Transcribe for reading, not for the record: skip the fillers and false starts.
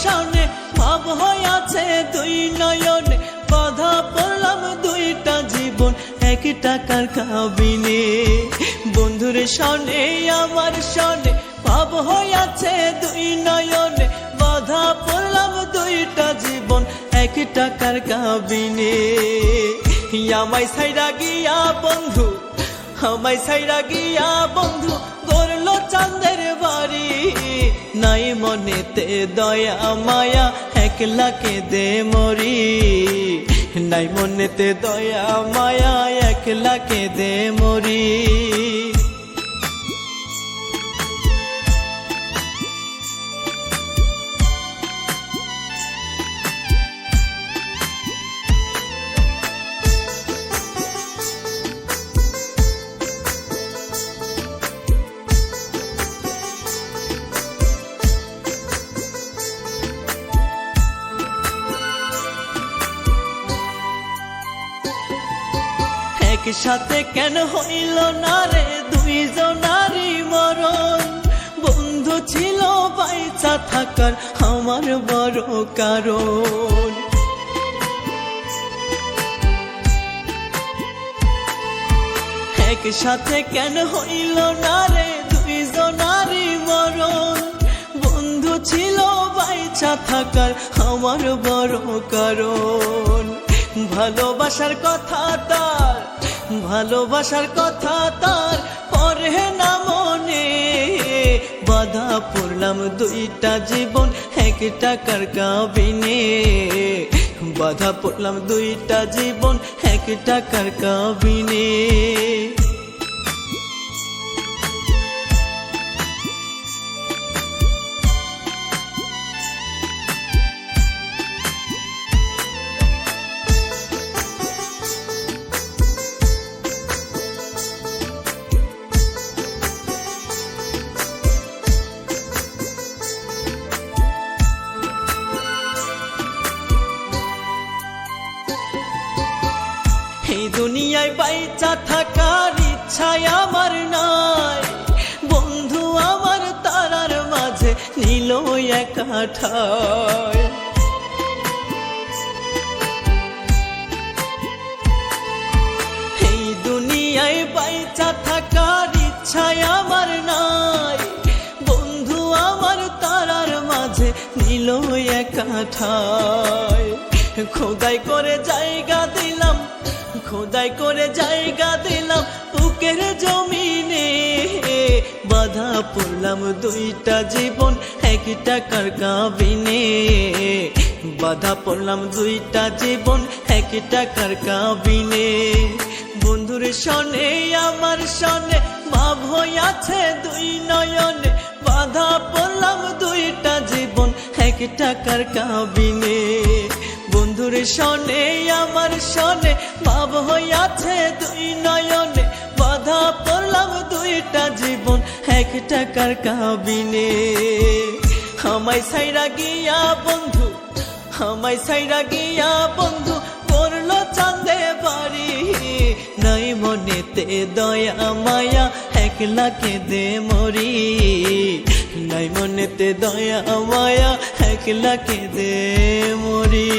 শানে ভাব হইয়াছে দুই নয়নে, বাধা পড়লাম দুইটা জীবন এক টাকার কাবিনে। বন্ধুর শানে আমার শানে ভাব হইয়াছে দুই নয়নে, বাধা পড়লাম দুইটা জীবন এক টাকার কাবিনে। আমায় ছাইরা গিয়া বন্ধু, আমায় ছাইরা গিয়া বন্ধু গড়লো চাঁদের বাড়ি, নাই মনেতে দয়া মায়া একলা কেঁদে মরি, নাই মনেতে দয়া মায়া একলা কেঁদে মরি। একসাথে কেন হইল না রে দুইজনারই মরণ, বন্ধু ছিল বাইচা থাকার আমার বড় কারণ। একসাথে কেন হইল না রে দুইজনারই মরণ, বন্ধু ছিল বাইচা থাকার আমার বড় কারণ। ভালোবাসার কথা তার, ভালোবাসার কথা তার পড়ে না মনে, বাধা পড়লাম দুইটা জীবন এক টাকার কাবিনে, বাধা পড়লাম দুইটা জীবন এক টাকার কাবিনে। এই দুনিয়ায় বাইচা থাকার ইচ্ছায় আমার নাই, বন্ধু আমার তারার মাঝে নিল একা ঠাই। এই দুনিয়ায় বাইচা থাকার ইচ্ছায় আমার নাই, বন্ধু আমার তারার মাঝে নিল একা ঠাই। খোদাই করে জায়গা দিলাম, খোদাই করে জায়গা দিলাম বুকের জমিনে, বাধা পড়লাম দুইটা জীবন এক টাকার কাবিনে, বাধা পড়লাম দুইটা জীবন এক টাকার কাবিনে। বন্ধুর শনে আমার শনে ভাব হইয়াছে দুই নয়নে, বাধা পড়লাম দুইটা জীবন এক টাকার কাবিনে। বন্ধুর শনে আমার শনে ভাব হইয়াছে দুই নয়নে, বাধা পড়লাম দুইটা জীবন এক টাকার কাবিনে। আমায় ছাইরা গিয়া বন্ধু, আমায় ছাইরা গিয়া বন্ধু করলো চাঁদে বাড়ি, নাই মনেতে দয়া মায়া একলা কেঁদে মরি, নাই মনেতে দয়া মায়া একলা কেঁদে মরি।